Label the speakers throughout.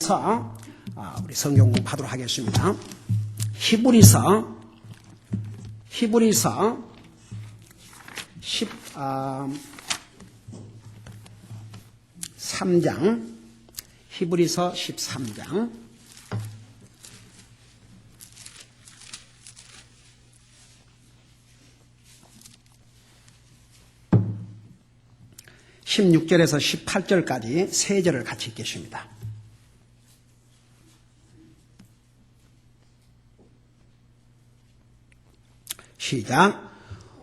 Speaker 1: 우리 성경 공부하도록 하겠습니다. 히브리서 13장 히브리서 13장 16절에서 18절까지 세 절을 같이 읽겠습니다. 시작.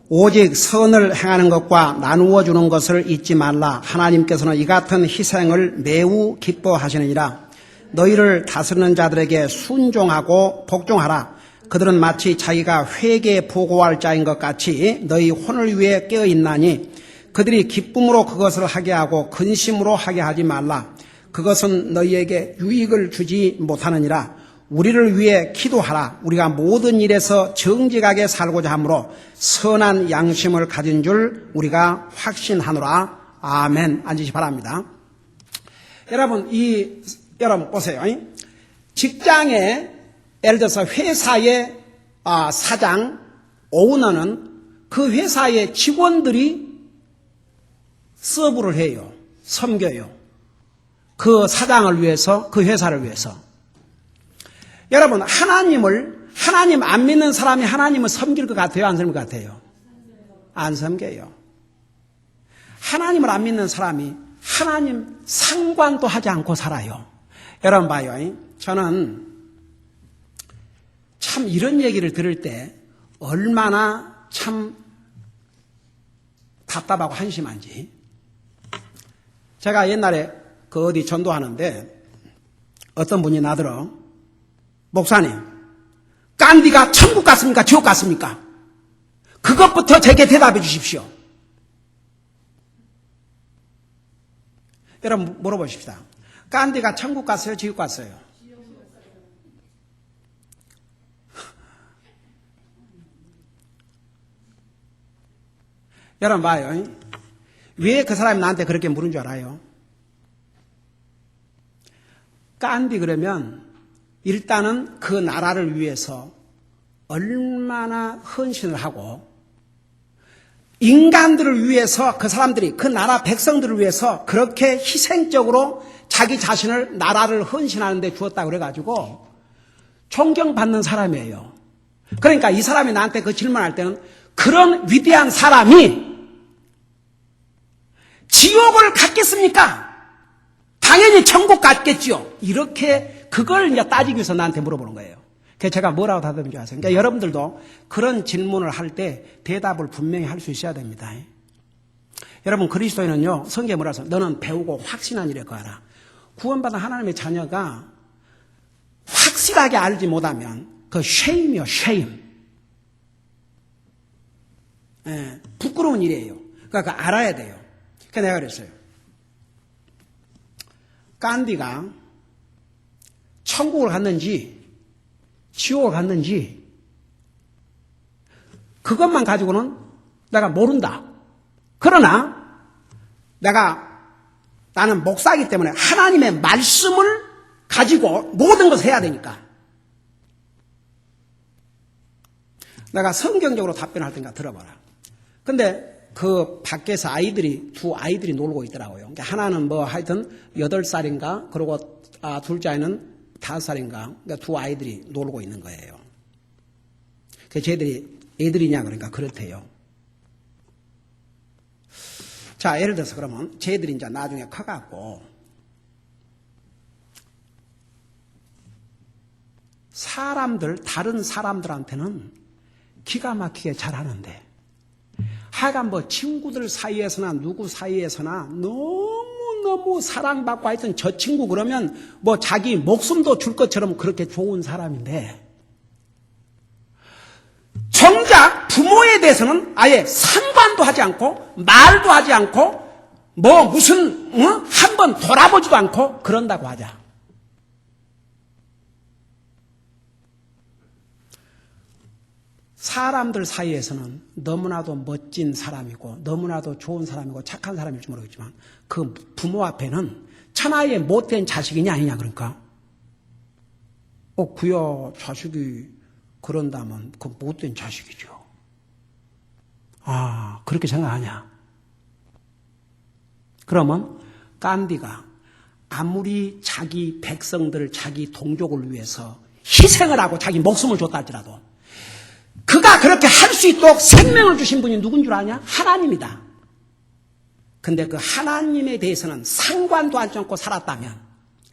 Speaker 1: 오직 선을 행하는 것과 나누어 주는 것을 잊지 말라. 하나님께서는 이 같은 희생을 매우 기뻐하시느니라. 너희를 다스리는 자들에게 순종하고 복종하라. 그들은 마치 자기가 회개에 보고할 자인 것 같이 너희 혼을 위해 깨어있나니 그들이 기쁨으로 그것을 하게 하고 근심으로 하게 하지 말라. 그것은 너희에게 유익을 주지 못하느니라. 우리를 위해 기도하라. 우리가 모든 일에서 정직하게 살고자 하므로 선한 양심을 가진 줄 우리가 확신하노라. 아멘. 앉으시 바랍니다. 여러분 보세요. 직장에 예를 들어서 회사의 사장, 오너는 그 회사의 직원들이 서브를 해요. 섬겨요. 그 사장을 위해서, 그 회사를 위해서. 여러분, 하나님 안 믿는 사람이 하나님을 섬길 것 같아요? 안 섬길 것 같아요? 안 섬겨요. 하나님을 안 믿는 사람이 하나님 상관도 하지 않고 살아요. 여러분 봐요. 저는 참 이런 얘기를 들을 때 얼마나 참 답답하고 한심한지. 제가 옛날에 어디 전도하는데 어떤 분이 나더러 목사님, 간디가 천국 갔습니까? 지옥 갔습니까? 그것부터 제게 대답해 주십시오. 여러분 물어보십시다. 간디가 천국 갔어요? 지옥 갔어요? 여러분 봐요. 왜 그 사람이 나한테 그렇게 물은 줄 알아요? 간디 그러면 일단은 그 나라를 위해서 얼마나 헌신을 하고 인간들을 위해서 그 사람들이 그 나라 백성들을 위해서 그렇게 희생적으로 자기 자신을 나라를 헌신하는 데 주었다고 그래가지고 존경받는 사람이에요. 그러니까 이 사람이 나한테 그 질문할 때는 그런 위대한 사람이 지옥을 갔겠습니까? 당연히 천국 갔겠지요. 이렇게 그걸 이제 따지기 위해서 나한테 물어보는 거예요. 그래서 제가 뭐라고 답했는지 아세요? 그러니까 여러분들도 그런 질문을 할 때 대답을 분명히 할 수 있어야 됩니다. 여러분 그리스도인은요, 성경에 뭐라 해서 너는 배우고 확신한 일에 거하라. 구원받은 하나님의 자녀가 확실하게 알지 못하면 그 쉐임이요, 쉐임. 부끄러운 일이에요. 그러니까 알아야 돼요. 그러니까 내가 그랬어요. 간디가 천국을 갔는지 지옥을 갔는지 그것만 가지고는 내가 모른다. 그러나 나는 목사이기 때문에 하나님의 말씀을 가지고 모든 것을 해야 되니까 내가 성경적으로 답변할 테니까 들어봐라. 근데 그 밖에서 두 아이들이 놀고 있더라고요. 하나는 하여튼 8살인가, 그리고 둘째 아이는 5살인가, 그러니까 두 아이들이 놀고 있는 거예요. 그래서 쟤들이 애들이냐 그러니까 그렇대요. 자, 예를 들어서 그러면 쟤들이 이제 나중에 커갖고 다른 사람들한테는 기가 막히게 잘하는데 하여간 친구들 사이에서나 누구 사이에서나 너무너무 사랑받고 하여튼 저 친구 그러면 자기 목숨도 줄 것처럼 그렇게 좋은 사람인데 정작 부모에 대해서는 아예 상관도 하지 않고 말도 하지 않고 한번 돌아보지도 않고 그런다고 하자. 사람들 사이에서는 너무나도 멋진 사람이고 너무나도 좋은 사람이고 착한 사람일지 모르겠지만 그 부모 앞에는 천하의 못된 자식이냐 아니냐 그러니까 그야 자식이 그런다면 그 못된 자식이죠. 그렇게 생각하냐? 그러면 간디가 아무리 자기 백성들, 자기 동족을 위해서 희생을 하고 자기 목숨을 줬다 할지라도 그가 그렇게 할 수 있도록 생명을 주신 분이 누군 줄 아냐? 하나님이다. 근데 그 하나님에 대해서는 상관도 하지 않고 살았다면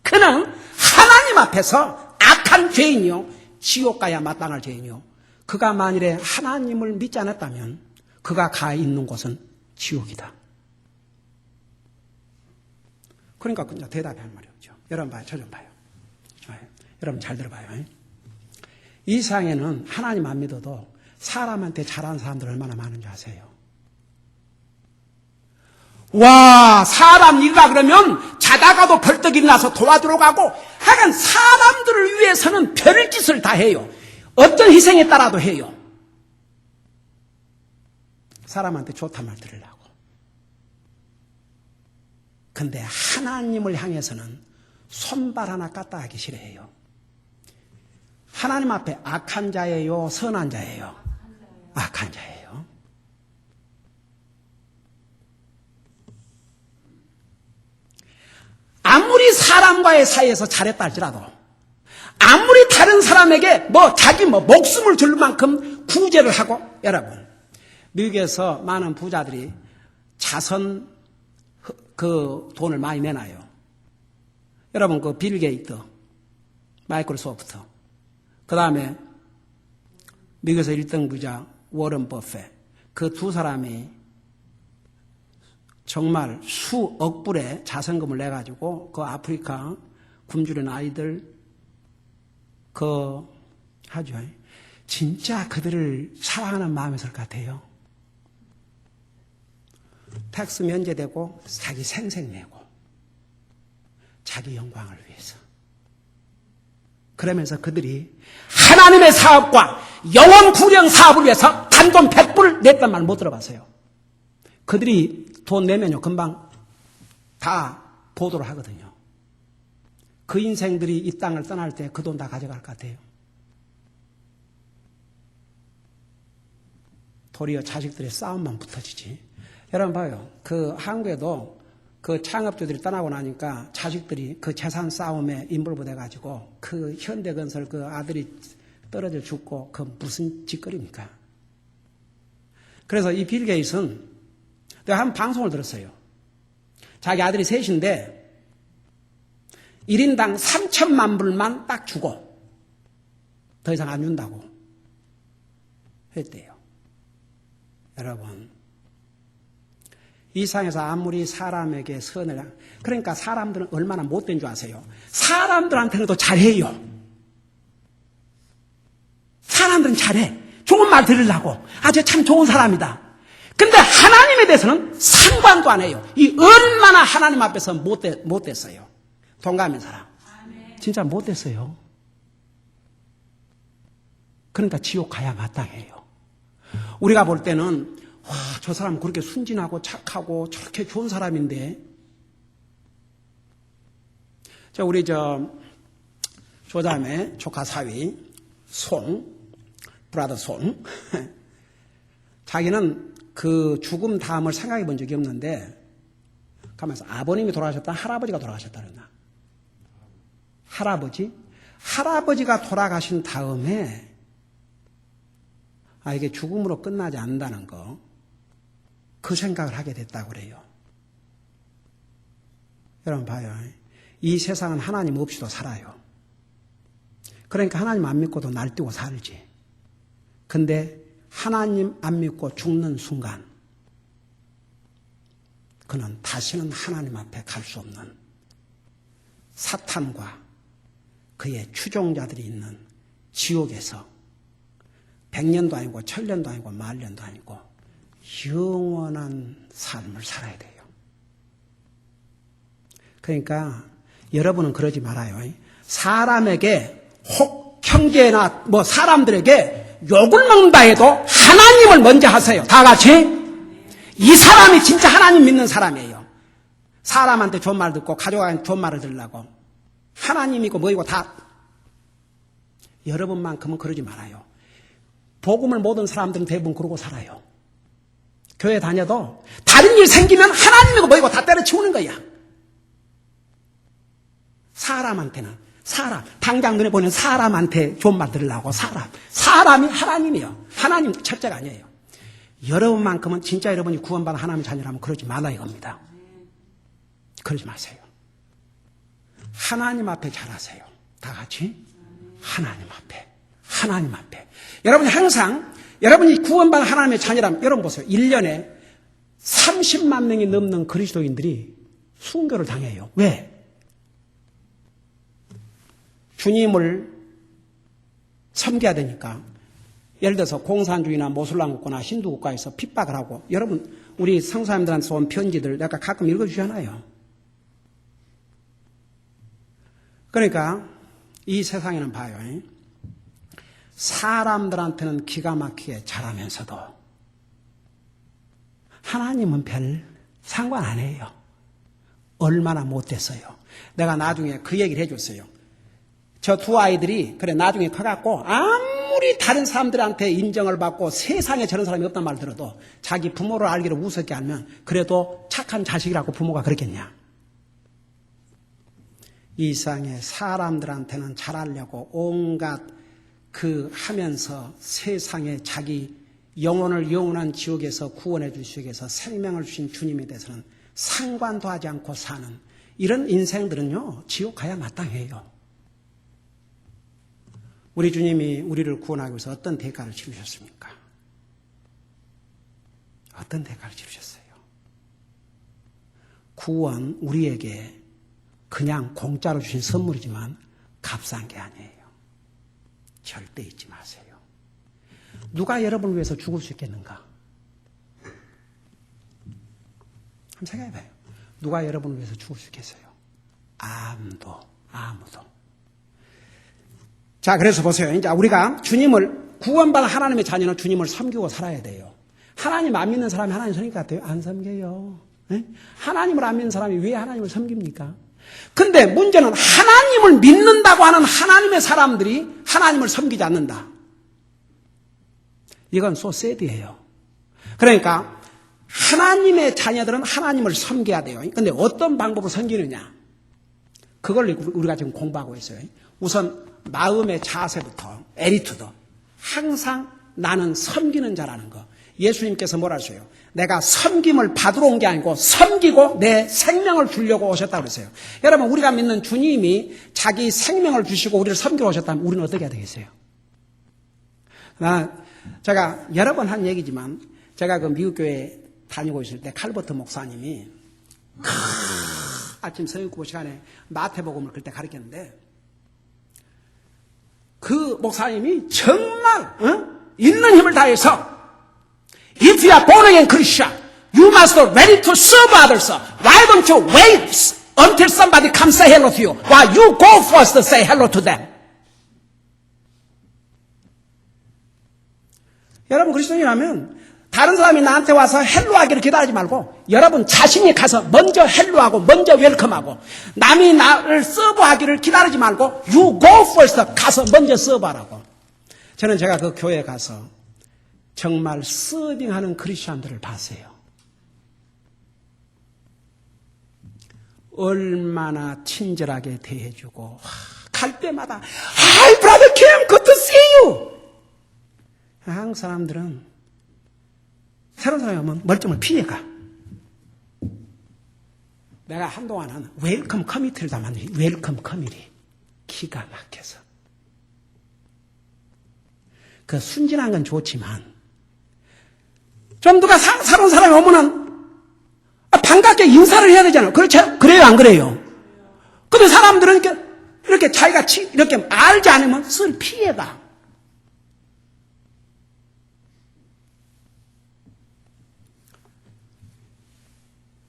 Speaker 1: 그는 하나님 앞에서 악한 죄인이요 지옥 가야 마땅할 죄인이요 그가 만일에 하나님을 믿지 않았다면 그가 가 있는 곳은 지옥이다. 그러니까 그냥 대답이 할 말이 없죠. 여러분 봐요. 저 좀 봐요. 여러분 잘 들어봐요. 이 세상에는 하나님 안 믿어도 사람한테 잘하는 사람들 얼마나 많은지 아세요? 와, 사람 일이라 그러면 자다가도 벌떡 일어나서 도와주러 가고 하여간 사람들을 위해서는 별짓을 다 해요. 어떤 희생에 따라도 해요. 사람한테 좋단 말 들으려고. 근데 하나님을 향해서는 손발 하나 까딱 하기 싫어해요. 하나님 앞에 악한 자예요? 선한 자예요? 악한 자예요. 아무리 사람과의 사이에서 잘했다 할지라도 아무리 다른 사람에게 자기 목숨을 줄 만큼 구제를 하고 여러분 미국에서 많은 부자들이 자선 그 돈을 많이 내놔요. 여러분 그 빌 게이트, 마이크로소프트, 그 다음에 미국에서 1등 부자 워런 버핏 그 두 사람이 정말 수억 불의 자선금을 내가지고 그 아프리카 굶주린 아이들 하죠. 진짜 그들을 사랑하는 마음이었을 것 같아요. 텍스 면제되고 자기 생색 내고 자기 영광을 위해서. 그러면서 그들이 하나님의 사업과 영원 구령 사업을 위해서 단돈 100불 냈단 말 못 들어봤어요. 그들이 돈 내면요 금방 다 보도를 하거든요. 그 인생들이 이 땅을 떠날 때 그 돈 다 가져갈 것 같아요. 도리어 자식들의 싸움만 붙어지지. 여러분 봐요. 그 한국에도 그 창업주들이 떠나고 나니까 자식들이 그 재산 싸움에 인볼브 돼가지고 그 현대건설 그 아들이 떨어져 죽고 그 무슨 짓거리입니까? 그래서 이 빌 게이츠는 내가 한 방송을 들었어요. 자기 아들이 셋인데 1인당 3천만 불만 딱 주고 더 이상 안 준다고 했대요. 여러분 이 세상에서 아무리 사람에게 선을 그러니까 사람들은 얼마나 못된 줄 아세요? 사람들한테는 잘해요. 사람들은 잘해. 좋은 말 들으려고. 저 참 좋은 사람이다. 근데 하나님에 대해서는 상관도 안 해요. 이 얼마나 하나님 앞에서 못됐어요. 동감인 사람. 진짜 못됐어요. 그러니까 지옥 가야 마땅해요. 우리가 볼 때는 저 사람은 그렇게 순진하고 착하고 저렇게 좋은 사람인데 우리 조자매 조카 사위 브라더 송 자기는 그 죽음 다음을 생각해 본 적이 없는데 가면서 아버님이 돌아가셨다 할아버지가 돌아가셨다 그러나 할아버지가 돌아가신 다음에 이게 죽음으로 끝나지 않는다는 거 그 생각을 하게 됐다고 그래요. 여러분 봐요. 이 세상은 하나님 없이도 살아요. 그러니까 하나님 안 믿고도 날뛰고 살지. 근데 하나님 안 믿고 죽는 순간 그는 다시는 하나님 앞에 갈 수 없는 사탄과 그의 추종자들이 있는 지옥에서 100년도 아니고 1000년도 아니고 10,000년도 아니고 영원한 삶을 살아야 돼요. 그러니까 여러분은 그러지 말아요. 사람에게 혹 형제나 사람들에게 욕을 먹는다 해도 하나님을 먼저 하세요. 다 같이. 이 사람이 진짜 하나님 믿는 사람이에요. 사람한테 좋은 말 듣고 가족한테 좋은 말을 들으려고 하나님이고 뭐이고 다 여러분만큼은 그러지 말아요. 복음을 모든 사람들은 대부분 그러고 살아요. 교회 다녀도 다른 일 생기면 하나님이고 뭐이고 다 때려치우는 거야. 사람한테는 당장 눈에 보이는 사람한테 존말 들으려고 사람이 하나님이요. 하나님 첫째가 아니에요. 여러분만큼은 진짜 여러분이 구원받은 하나님의 자녀라면 그러지 말라 이겁니다. 그러지 마세요. 하나님 앞에 잘하세요. 다 같이 하나님 앞에. 여러분이 항상 여러분이 구원받은 하나님의 자녀라면 여러분 보세요. 1년에 30만 명이 넘는 그리스도인들이 순교를 당해요. 왜? 주님을 섬겨야 되니까. 예를 들어서 공산주의나 모슬람 국가나 힌두 국가에서 핍박을 하고, 여러분 우리 성사님들한테 온 편지들 내가 가끔 읽어주잖아요. 그러니까 이 세상에는 봐요. 사람들한테는 기가 막히게 잘하면서도 하나님은 별 상관 안 해요. 얼마나 못됐어요. 내가 나중에 그 얘기를 해줬어요. 저 두 아이들이 그래 나중에 커갖고 아무리 다른 사람들한테 인정을 받고 세상에 저런 사람이 없단 말 들어도 자기 부모를 알기로 우습게 알면 그래도 착한 자식이라고 부모가 그랬겠냐. 이 세상에 사람들한테는 잘하려고 온갖 하면서 세상에 자기 영혼을 영원한 지옥에서 구원해 주시기 위해서 생명을 주신 주님에 대해서는 상관도 하지 않고 사는 이런 인생들은요, 지옥 가야 마땅해요. 우리 주님이 우리를 구원하기 위해서 어떤 대가를 치르셨습니까? 어떤 대가를 치르셨어요? 구원 우리에게 그냥 공짜로 주신 선물이지만 값싼 게 아니에요. 절대 잊지 마세요. 누가 여러분을 위해서 죽을 수 있겠는가? 한번 생각해봐요. 누가 여러분을 위해서 죽을 수 있겠어요? 아무도. 자, 그래서 보세요. 이제 우리가 주님을 구원받은 하나님의 자녀는 주님을 섬기고 살아야 돼요. 하나님 안 믿는 사람이 하나님 섬길 것 같아요? 안 섬겨요. 네? 하나님을 안 믿는 사람이 왜 하나님을 섬깁니까? 근데 문제는 하나님을 믿는다고 하는 하나님의 사람들이 하나님을 섬기지 않는다. 이건 소세디예요. 그러니까 하나님의 자녀들은 하나님을 섬겨야 돼요. 근데 어떤 방법으로 섬기느냐? 그걸 우리가 지금 공부하고 있어요. 우선 마음의 자세부터 에리투드. 항상 나는 섬기는 자라는 거. 예수님께서 뭐라 하세요? 내가 섬김을 받으러 온 게 아니고 섬기고 내 생명을 주려고 오셨다고 그랬어요. 여러분, 우리가 믿는 주님이 자기 생명을 주시고 우리를 섬기러 오셨다면 우리는 어떻게 해야 되겠어요? 제가 여러 번 한 얘기지만 제가 그 미국 교회 다니고 있을 때 칼버트 목사님이 아침 성경공부 시간에 마태복음을 그때 가르쳤는데 그 목사님이 정말 있는 힘을 다해서 If you are born again Christian, you must be ready to serve others. Why don't you wait until somebody comes say hello to you? Why you go first to say hello to them? 여러분 그리스도인이라면 다른 사람이 나한테 와서 헬로하기를 기다리지 말고 여러분 자신이 가서 먼저 헬로하고 먼저 웰컴하고 남이 나를 서브하기를 기다리지 말고 you go first 가서 먼저 서브하라고. 저는 제가 그 교회에 가서 정말 서빙하는 크리스천들을 봤어요. 얼마나 친절하게 대해주고 갈 때마다 Hi brother Kim, good to see you. 한국 사람들은 새로운 사람이 오면 멀쩡을 피해가. 내가 한동안은 웰컴 커미티를 담았는데 웰컴 커미티 기가 막혀서 그 순진한 건 좋지만 좀 누가 새로운 사람이 오면은 반갑게 인사를 해야 되잖아요. 그렇죠? 그래요, 안 그래요? 근데 사람들은 이렇게 자기가 이렇게 알지 않으면 슬 피해가.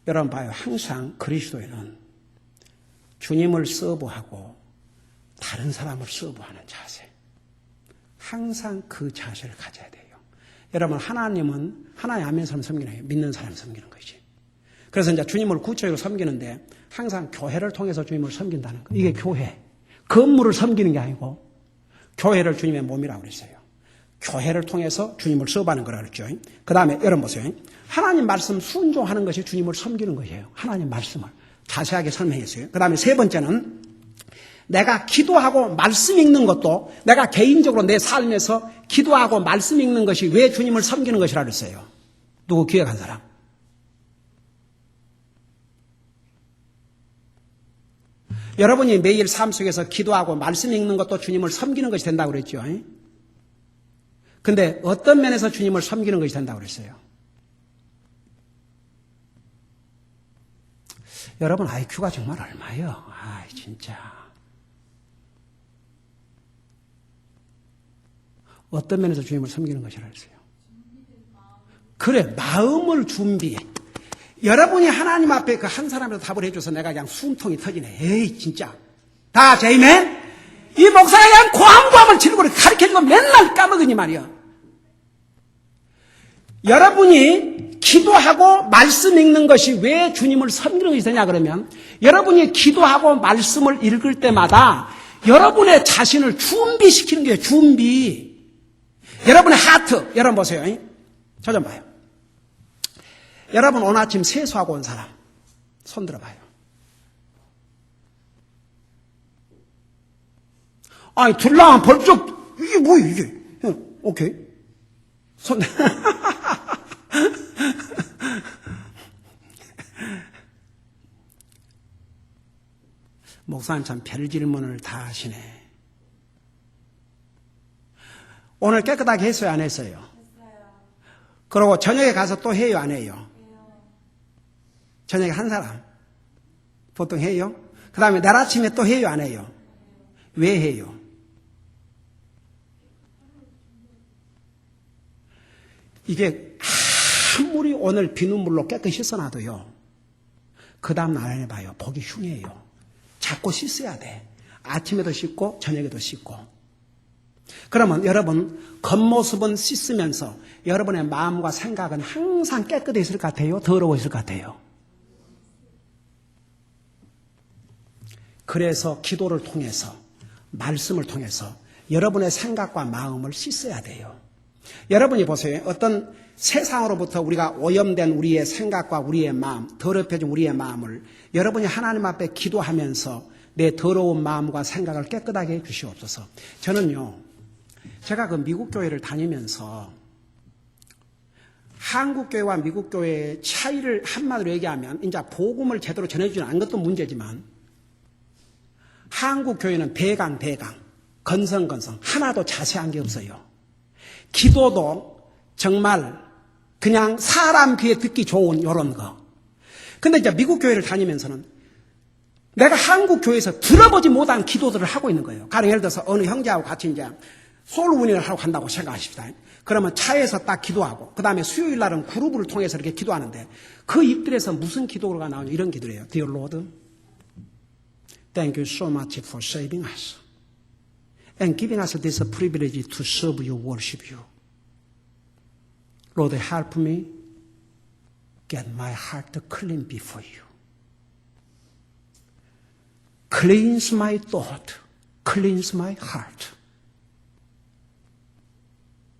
Speaker 1: 여러분 봐요. 항상 그리스도인은 주님을 서브하고 다른 사람을 서브하는 자세. 항상 그 자세를 가져야 돼요. 여러분 하나님은 하나님 안 믿는 사람 섬기는 거예요. 믿는 사람 섬기는 거지. 그래서 이제 주님을 구체적으로 섬기는데 항상 교회를 통해서 주님을 섬긴다는 거. 이게 교회. 건물을 섬기는 게 아니고 교회를 주님의 몸이라고 그랬어요. 교회를 통해서 주님을 수업하는 거라고 그랬죠. 그 다음에 여러분 보세요. 하나님 말씀 순종하는 것이 주님을 섬기는 것이에요. 하나님 말씀을 자세하게 설명했어요. 그 다음에 세 번째는 내가 기도하고 말씀 읽는 것도 내가 개인적으로 내 삶에서 기도하고 말씀 읽는 것이 왜 주님을 섬기는 것이라고 그랬어요. 누구 기억한 사람? 여러분이 매일 삶 속에서 기도하고 말씀 읽는 것도 주님을 섬기는 것이 된다고 그랬죠. 근데 어떤 면에서 주님을 섬기는 것이 된다고 그랬어요? 여러분 IQ가 정말 얼마예요? 아, 진짜. 어떤 면에서 주님을 섬기는 것이라 했어요? 그래, 마음을 준비해. 여러분이 하나님 앞에 그 한 사람이라도 답을 해줘서 내가 그냥 숨통이 터지네. 에이, 진짜. 다 제이맨? 이 목사가 그냥 고함고함을 치르고 가르쳐주고 맨날 까먹으니 말이야. 여러분이 기도하고 말씀 읽는 것이 왜 주님을 섬기는 것이 되냐 그러면 여러분이 기도하고 말씀을 읽을 때마다 여러분의 자신을 준비시키는 거예요. 준비. 여러분의 하트. 여러분 보세요. 저 좀 봐요. 여러분 오늘 아침 세수하고 온 사람 손 들어봐요. 아니 들라면 벌쩍 이게 뭐예요 이게. 오케이. 손 목사님 참 별 질문을 다 하시네. 오늘 깨끗하게 했어요 안 했어요? 그리고 저녁에 가서 또 해요 안 해요? 저녁에 한 사람 보통 해요? 그 다음에 내일 아침에 또 해요 안 해요? 왜 해요? 이게 아무리 오늘 비눗물로 깨끗이 씻어놔도요 그 다음 날 해봐요 보기 흉해요. 자꾸 씻어야 돼. 아침에도 씻고 저녁에도 씻고. 그러면 여러분 겉모습은 씻으면서 여러분의 마음과 생각은 항상 깨끗해 있을 것 같아요? 더러워 있을 것 같아요? 그래서 기도를 통해서 말씀을 통해서 여러분의 생각과 마음을 씻어야 돼요. 여러분이 보세요. 어떤 세상으로부터 우리가 오염된 우리의 생각과 우리의 마음, 더럽혀진 우리의 마음을 여러분이 하나님 앞에 기도하면서 내 더러운 마음과 생각을 깨끗하게 해 주시옵소서. 저는요, 제가 그 미국 교회를 다니면서 한국 교회와 미국 교회의 차이를 한마디로 얘기하면 이제 복음을 제대로 전해주지 않은 것도 문제지만 한국 교회는 대강, 건성 하나도 자세한 게 없어요. 기도도 정말 그냥 사람 귀에 듣기 좋은 이런 거. 근데 이제 미국 교회를 다니면서는 내가 한국 교회에서 들어보지 못한 기도들을 하고 있는 거예요. 가령 예를 들어서 어느 형제하고 같이 이제 소울위닝을 하러 간다고 생각하십시다. 그러면 차에서 딱 기도하고 그 다음에 수요일 날은 그룹을 통해서 이렇게 기도하는데 그 입들에서 무슨 기도가 나오냐 이런 기도래요. Dear Lord, thank you so much for saving us and giving us this privilege to serve you, worship you. Lord, help me get my heart clean before you. Cleanse my thought, cleanse my heart,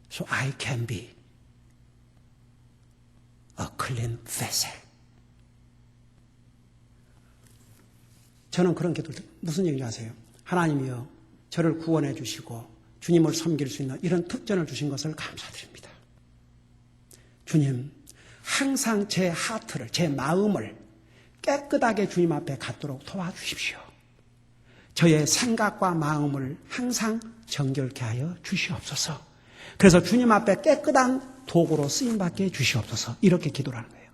Speaker 1: so I can be a clean vessel. 저는 그런 기도를 무슨 얘기인지 아세요? 하나님이여 저를 구원해 주시고 주님을 섬길 수 있는 이런 특전을 주신 것을 감사드립니다. 주님, 항상 제 하트를, 제 마음을 깨끗하게 주님 앞에 갖도록 도와주십시오. 저의 생각과 마음을 항상 정결케 하여 주시옵소서. 그래서 주님 앞에 깨끗한 도구로 쓰임받게 주시옵소서. 이렇게 기도를 하는 거예요.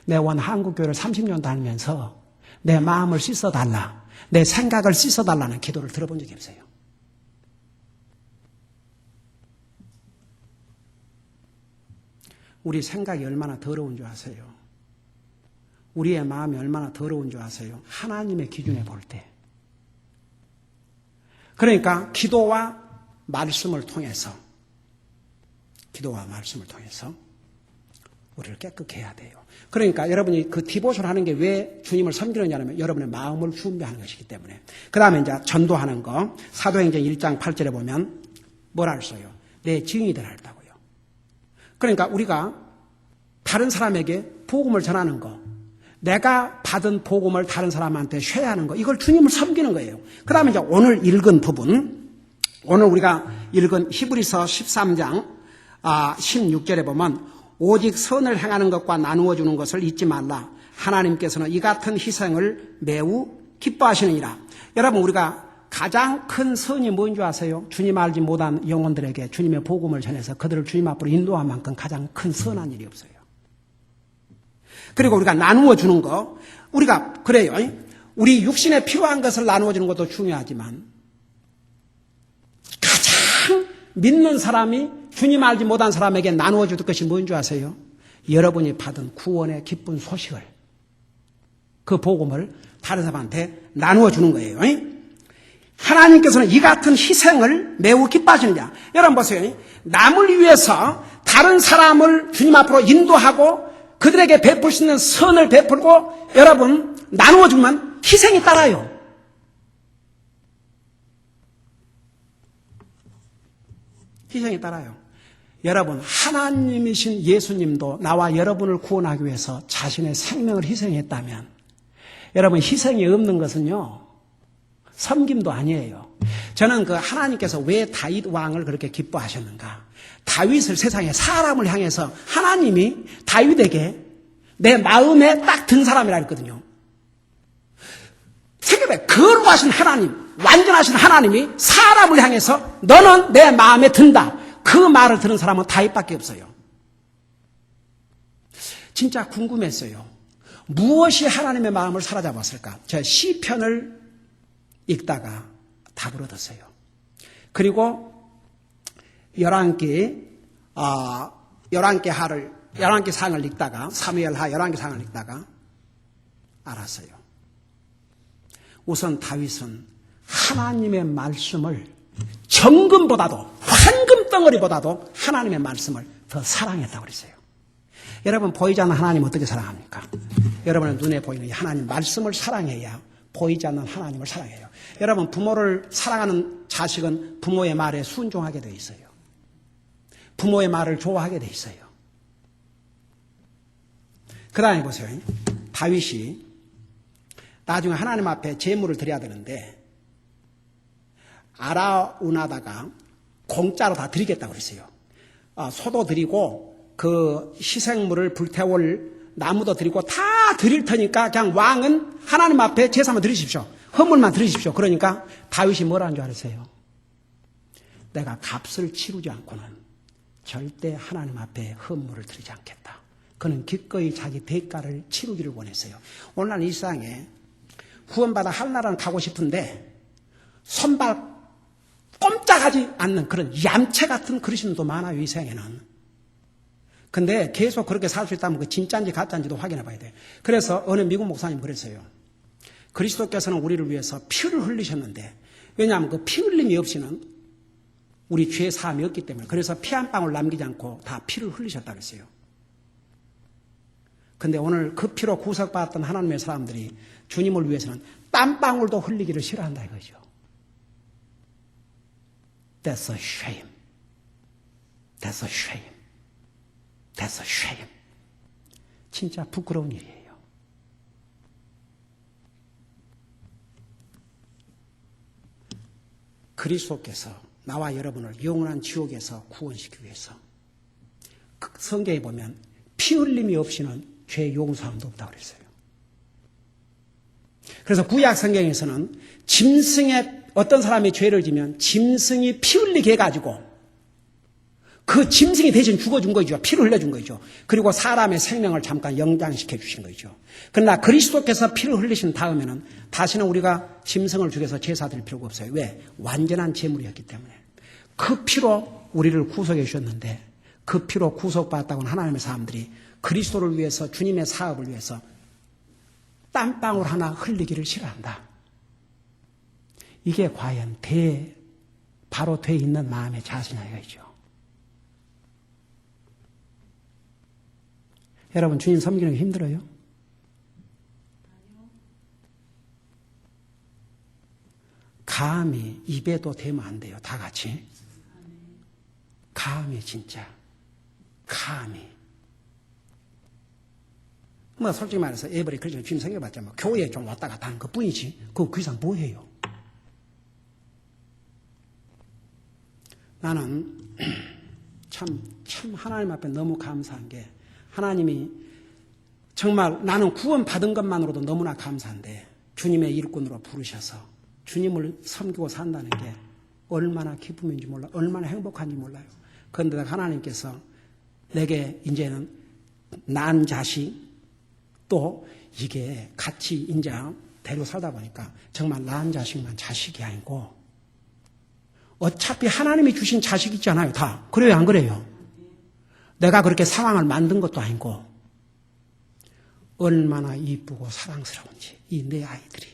Speaker 1: 내 원 한국교회를 30년 다니면서 내 마음을 씻어달라, 내 생각을 씻어달라는 기도를 들어본 적이 없어요. 우리 생각이 얼마나 더러운 줄 아세요? 우리의 마음이 얼마나 더러운 줄 아세요? 하나님의 기준에 볼 때. 그러니까 기도와 말씀을 통해서 우리를 깨끗게 해야 돼요. 그러니까 여러분이 그 디보션 하는 게 왜 주님을 섬기느냐면 여러분의 마음을 준비하는 것이기 때문에. 그 다음에 이제 전도하는 거. 사도행전 1장 8절에 보면 뭐라 했어요? 내 증인이 되라 했다고요. 그러니까 우리가 다른 사람에게 복음을 전하는 거, 내가 받은 복음을 다른 사람한테 쉐어하는 거, 이걸 주님을 섬기는 거예요. 그 다음에 이제 오늘 읽은 부분, 오늘 우리가 읽은 히브리서 13장 16절에 보면 오직 선을 행하는 것과 나누어 주는 것을 잊지 말라. 하나님께서는 이 같은 희생을 매우 기뻐하시느니라. 여러분, 우리가 가장 큰 선이 뭔 줄 아세요? 주님 알지 못한 영혼들에게 주님의 복음을 전해서 그들을 주님 앞으로 인도한 만큼 가장 큰 선한 일이 없어요. 그리고 우리가 나누어 주는 거, 우리가 그래요. 우리 육신에 필요한 것을 나누어 주는 것도 중요하지만 가장 믿는 사람이 주님 알지 못한 사람에게 나누어 줄 것이 뭔 줄 아세요? 여러분이 받은 구원의 기쁜 소식을, 그 복음을 다른 사람한테 나누어 주는 거예요. 하나님께서는 이 같은 희생을 매우 기뻐하시느냐. 여러분 보세요. 남을 위해서 다른 사람을 주님 앞으로 인도하고 그들에게 베풀 수 있는 선을 베풀고 여러분 나누어 주면 희생이 따라요. 희생이 따라요. 여러분, 하나님이신 예수님도 나와 여러분을 구원하기 위해서 자신의 생명을 희생했다면 여러분, 희생이 없는 것은요, 섬김도 아니에요. 저는 그 하나님께서 왜 다윗 왕을 그렇게 기뻐하셨는가? 다윗을 세상에 사람을 향해서 하나님이 다윗에게 내 마음에 딱 든 사람이라 했거든요. 생각해, 거룩하신 하나님, 완전하신 하나님이 사람을 향해서 너는 내 마음에 든다. 그 말을 들은 사람은 다윗밖에 없어요. 진짜 궁금했어요. 무엇이 하나님의 마음을 사로잡았을까? 제가 시편을 읽다가 답을 얻었어요. 그리고 11개 상을 읽다가, 사무엘하 11개 상을 읽다가 알았어요. 우선 다윗은 하나님의 말씀을 정금보다도, 황금 덩어리보다도 하나님의 말씀을 더 사랑했다고 그랬어요. 여러분, 보이지 않는 하나님 어떻게 사랑합니까? 여러분의 눈에 보이는 하나님 말씀을 사랑해야 보이지 않는 하나님을 사랑해요. 여러분, 부모를 사랑하는 자식은 부모의 말에 순종하게 돼 있어요. 부모의 말을 좋아하게 돼 있어요. 그 다음에 보세요. 다윗이 나중에 하나님 앞에 제물을 드려야 되는데 아라우나다가 공짜로 다 드리겠다고 그랬어요. 소도 드리고 그 희생물을 불태울 나무도 드리고 다 드릴 테니까 그냥 왕은 하나님 앞에 제사만 드리십시오. 헌물만 드리십시오. 그러니까 다윗이 뭐라는 줄 아세요? 내가 값을 치르지 않고는 절대 하나님 앞에 헌물을 드리지 않겠다. 그는 기꺼이 자기 대가를 치르기를 원했어요. 오늘날 이 세상에 구원받아 하늘나라는 가고 싶은데 손발 꼼짝하지 않는 그런 얌체 같은 그리스도도 많아요, 이 세상에는. 근데 계속 그렇게 살 수 있다면 그 진짜인지 가짜인지도 확인해 봐야 돼요. 그래서 어느 미국 목사님 그랬어요. 그리스도께서는 우리를 위해서 피를 흘리셨는데, 왜냐하면 그 피 흘림이 없이는 우리 죄 사함이 없기 때문에, 그래서 피 한 방울 남기지 않고 다 피를 흘리셨다고 했어요. 근데 오늘 그 피로 구속받았던 하나님의 사람들이 주님을 위해서는 땀방울도 흘리기를 싫어한다 이거죠. That's a shame. That's a shame. That's a shame. 진짜 부끄러운 일이에요. 그리스도께서 나와 여러분을 영원한 지옥에서 구원시키기 위해서 성경에 보면 피 흘림이 없이는 죄 용서함도 없다고 그랬어요. 그래서 구약 성경에서는 짐승의 어떤 사람이 죄를 지면 짐승이 피 흘리게 해가지고 그 짐승이 대신 죽어준 거죠. 피를 흘려준 거죠. 그리고 사람의 생명을 잠깐 연장시켜 주신 거죠. 그러나 그리스도께서 피를 흘리신 다음에는 다시는 우리가 짐승을 죽여서 제사 드릴 필요가 없어요. 왜? 완전한 제물이었기 때문에. 그 피로 우리를 구속해 주셨는데 그 피로 구속받았다고는 하나님의 사람들이 그리스도를 위해서, 주님의 사업을 위해서 땀방울 하나 흘리기를 싫어한다. 이게 과연 바로 돼 있는 마음의 자세냐 이거죠. 여러분 주님 섬기는 게 힘들어요? 감히 입에도 대면 안 돼요. 다 같이. 감히 진짜. 감히. 뭐 솔직히 말해서 에버리 크리스천 주님 섬겨봤자 뭐 교회에 좀 왔다 갔다 하는 것 뿐이지. 그 이상 뭐 해요? 나는 참 하나님 앞에 너무 감사한 게 하나님이 정말 나는 구원 받은 것만으로도 너무나 감사한데 주님의 일꾼으로 부르셔서 주님을 섬기고 산다는 게 얼마나 기쁨인지 몰라요. 얼마나 행복한지 몰라요. 그런데 하나님께서 내게 이제는 난 자식 또 이게 같이 이제 데리고 살다 보니까 정말 낳은 자식만 자식이 아니고 어차피 하나님이 주신 자식 있잖아요. 다. 그래요 안 그래요? 내가 그렇게 상황을 만든 것도 아니고 얼마나 이쁘고 사랑스러운지 이 내 아이들이.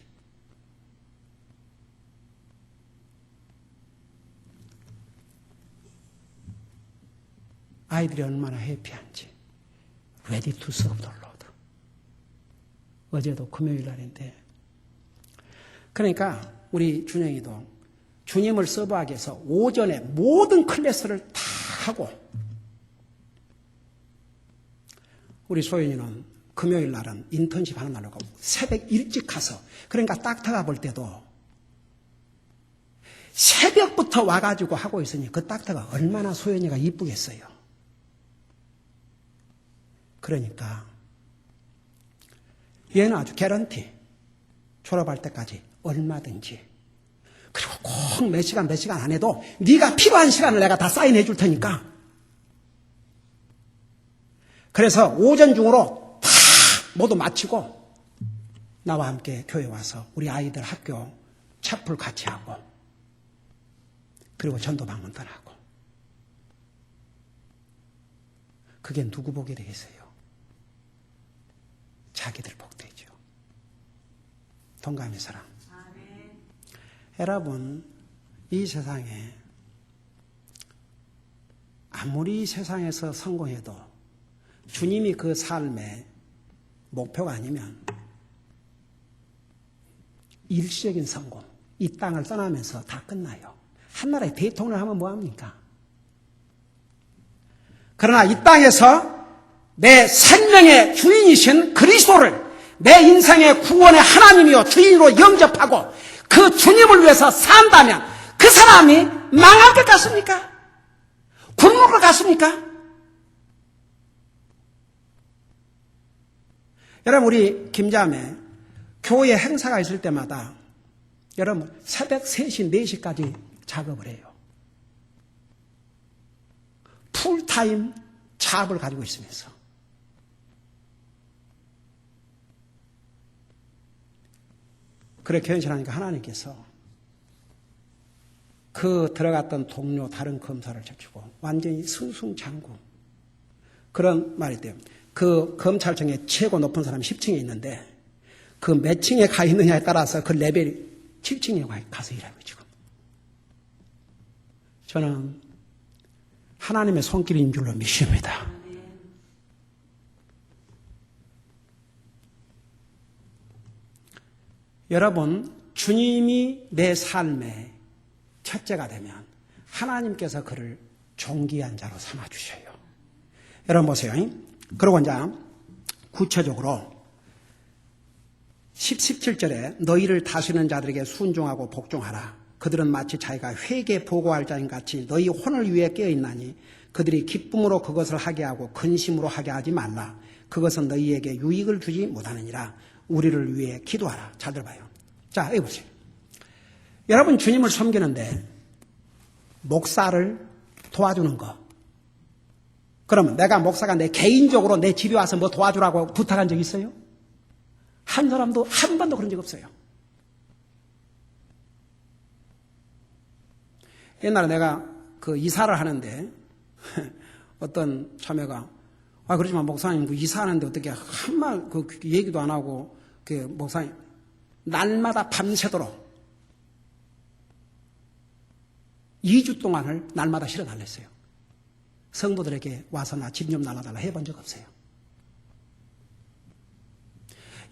Speaker 1: 아이들이 얼마나 해피한지. Ready to serve the Lord. 어제도 금요일 날인데. 그러니까 우리 준영이도 주님을 서브하기 위해서 오전에 모든 클래스를 다 하고 우리 소연이는 금요일 날은 인턴십 하는 날로 가고 새벽 일찍 가서 그러니까 닥터가 볼 때도 새벽부터 와가지고 하고 있으니 그 닥터가 얼마나 소연이가 이쁘겠어요. 그러니까 얘는 아주 개런티 졸업할 때까지 얼마든지 그리고 꼭 몇 시간 안 해도 네가 필요한 시간을 내가 다 사인해 줄 테니까 그래서 오전 중으로 다 모두 마치고 나와 함께 교회 와서 우리 아이들 학교 차풀 같이 하고 그리고 전도 방문 떠나고 그게 누구 복이 되겠어요? 자기들 복되죠. 동감의 사랑. 여러분 이 세상에 아무리 세상에서 성공해도 주님이 그 삶의 목표가 아니면 일시적인 성공, 이 땅을 떠나면서 다 끝나요. 한 나라의 대통령을 하면 뭐합니까? 그러나 이 땅에서 내 생명의 주인이신 그리스도를 내 인생의 구원의 하나님이요 주인으로 영접하고 그 주님을 위해서 산다면 그 사람이 망할 것 같습니까? 굶을 것 같습니까? 여러분 우리 김자매 교회 행사가 있을 때마다 여러분 새벽 3시, 4시까지 작업을 해요. 풀타임 잡을 가지고 있으면서 그렇게 현실하니까 하나님께서 그 들어갔던 동료 다른 검사를 제치고 완전히 승승장구 그런 말이 돼요. 그 검찰청에 최고 높은 사람이 10층에 있는데 그 몇 층에 가 있느냐에 따라서 그 레벨이 7층에 가서 일하고 지금. 저는 하나님의 손길인 줄로 믿습니다. 여러분, 주님이 내 삶의 첫째가 되면 하나님께서 그를 존귀한 자로 삼아주셔요. 여러분 보세요. 그리고 이제 구체적으로 17절에 너희를 다스리는 자들에게 순종하고 복종하라. 그들은 마치 자기가 회개 보고할 자인 같이 너희 혼을 위해 깨어있나니 그들이 기쁨으로 그것을 하게 하고 근심으로 하게 하지 말라. 그것은 너희에게 유익을 주지 못하느니라. 우리를 위해 기도하라. 잘 들어봐요. 자, 여기 보세요. 여러분 주님을 섬기는데 목사를 도와주는 거. 그러면 내가 목사가 내 개인적으로 내 집에 와서 뭐 도와주라고 부탁한 적 있어요? 한 사람도 한 번도 그런 적 없어요. 옛날에 내가 그 이사를 하는데 어떤 자매가 그렇지만 목사님 그 이사하는데 어떻게 한말 그 얘기도 안 하고 그 목사님 날마다 밤새도록 2주 동안을 날마다 실어달랬어요. 성도들에게 와서 나 집 좀 나눠달라 해본 적 없어요.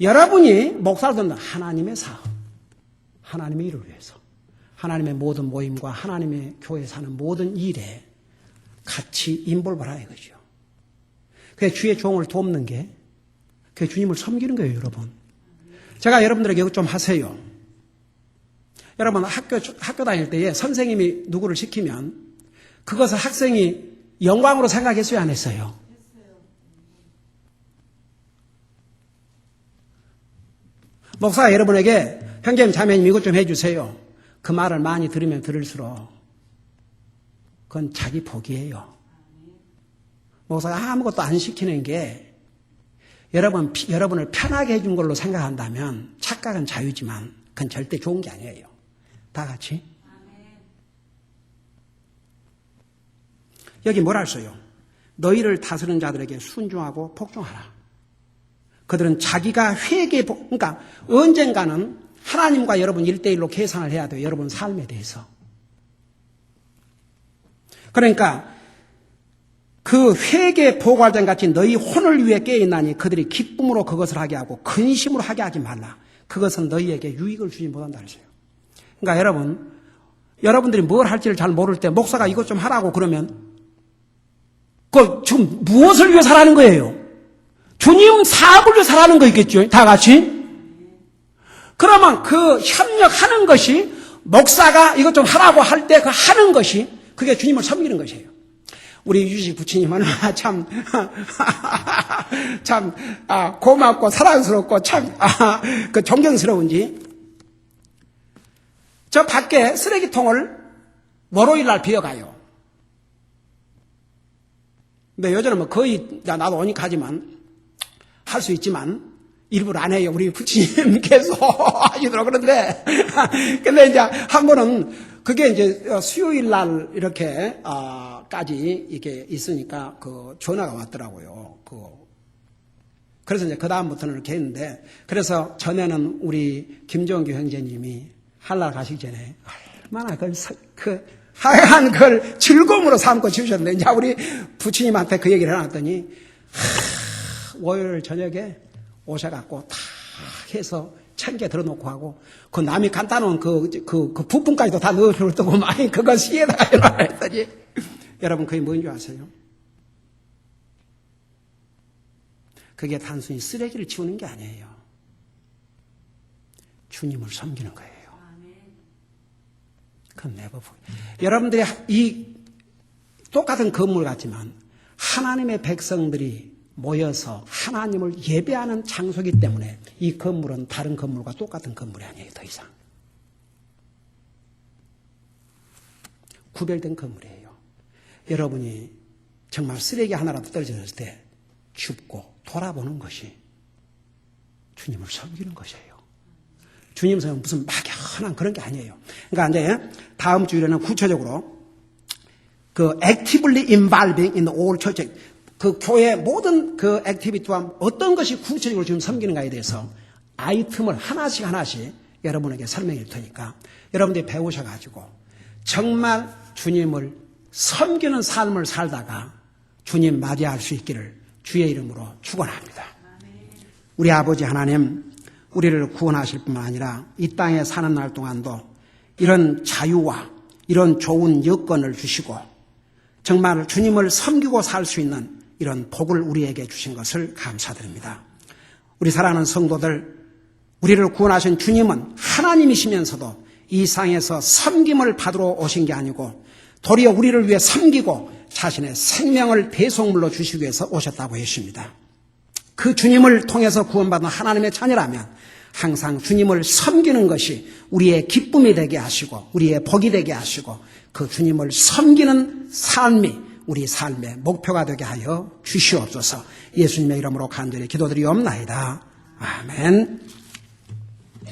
Speaker 1: 여러분이 목사를 듣는 하나님의 사업, 하나님의 일을 위해서, 하나님의 모든 모임과 하나님의 교회에 사는 모든 일에 같이 인볼브하라 이거죠. 그게 주의 종을 돕는 게 그게 주님을 섬기는 거예요, 여러분. 제가 여러분들에게 이것 좀 하세요. 여러분 학교 다닐 때에 선생님이 누구를 시키면 그것을 학생이 영광으로 생각했어요, 안 했어요? 목사가 여러분에게 형제님 자매님 이것 좀 해주세요. 그 말을 많이 들으면 들을수록 그건 자기 복이에요. 목사가 아무것도 안 시키는 게 여러분을 편하게 해준 걸로 생각한다면 착각은 자유지만 그건 절대 좋은 게 아니에요. 다 같이. 여기 뭐라 했어요? 너희를 다스리는 자들에게 순종하고 복종하라. 그들은 자기가 그러니까 언젠가는 하나님과 여러분 1대1로 계산을 해야 돼요. 여러분 삶에 대해서. 그러니까 그 회개 보고할전 같이 너희 혼을 위해 깨어있나니 그들이 기쁨으로 그것을 하게 하고 근심으로 하게 하지 말라. 그것은 너희에게 유익을 주지 못한다 그랬어요. 그러니까 여러분들이 뭘 할지를 잘 모를 때 목사가 이것 좀 하라고 그러면 그 지금 무엇을 위해 살아는 거예요? 주님 사업을 위해 살아는 거겠죠. 다 같이. 그러면 그 협력하는 것이 목사가 이것 좀 하라고 할 때 그 하는 것이 그게 주님을 섬기는 것이에요. 우리 유지 부처님은 참 고맙고 사랑스럽고 그 존경스러운지 저 밖에 쓰레기통을 월요일날 비워가요. 근데 요즘은 뭐 거의 나도 오니까 하지만 할 수 있지만 일부러 안 해요. 우리 부처님께서 하시더라고요. 근데 이제 한 번은 그게 이제 수요일 날 이렇게 까지 이게 있으니까 그 전화가 왔더라고요. 그래서 이제 그 다음부터는 이렇게 했는데 그래서 전에는 우리 김정규 형제님이 한날 가시기 전에 얼마나 하얀 걸 즐거움으로 삼고 지우셨는데 이제 우리 부처님한테 그 얘기를 해놨더니 월요일 저녁에 오셔갖고 다 해서 챙겨 들어놓고 하고 그 남이 갖다 놓은 그 부품까지도 다 넣어놓고 많이 그거 시에다가 해놔 했더니 여러분 그게 뭔지 아세요? 그게 단순히 쓰레기를 치우는 게 아니에요. 주님을 섬기는 거예요. 그건 내가 여러분들이 이 똑같은 건물 같지만 하나님의 백성들이 모여서 하나님을 예배하는 장소이기 때문에 이 건물은 다른 건물과 똑같은 건물이 아니에요. 더 이상 구별된 건물이에요. 여러분이 정말 쓰레기 하나라도 떨어졌을 때 줍고 돌아보는 것이 주님을 섬기는 것이에요. 주님 섬은 무슨 막연한 그런 게 아니에요. 그러니까 이제 다음 주일에는 구체적으로 그 actively involving in all church 그 교회 모든 그 액티비티와 어떤 것이 구체적으로 지금 섬기는가에 대해서 아이템을 하나씩 여러분에게 설명해 줄 테니까 여러분들이 배우셔가지고 정말 주님을 섬기는 삶을 살다가 주님 맞이할 수 있기를 주의 이름으로 축원합니다. 우리 아버지 하나님 우리를 구원하실 뿐만 아니라 이 땅에 사는 날 동안도 이런 자유와 이런 좋은 여건을 주시고 정말 주님을 섬기고 살 수 있는 이런 복을 우리에게 주신 것을 감사드립니다. 우리 사랑하는 성도들, 우리를 구원하신 주님은 하나님이시면서도 이 상에서 섬김을 받으러 오신 게 아니고 도리어 우리를 위해 섬기고 자신의 생명을 배송물로 주시기 위해서 오셨다고 했습니다. 그 주님을 통해서 구원받은 하나님의 자녀라면 항상 주님을 섬기는 것이 우리의 기쁨이 되게 하시고 우리의 복이 되게 하시고 그 주님을 섬기는 삶이 우리 삶의 목표가 되게 하여 주시옵소서. 예수님의 이름으로 간절히 기도드리옵나이다. 아멘.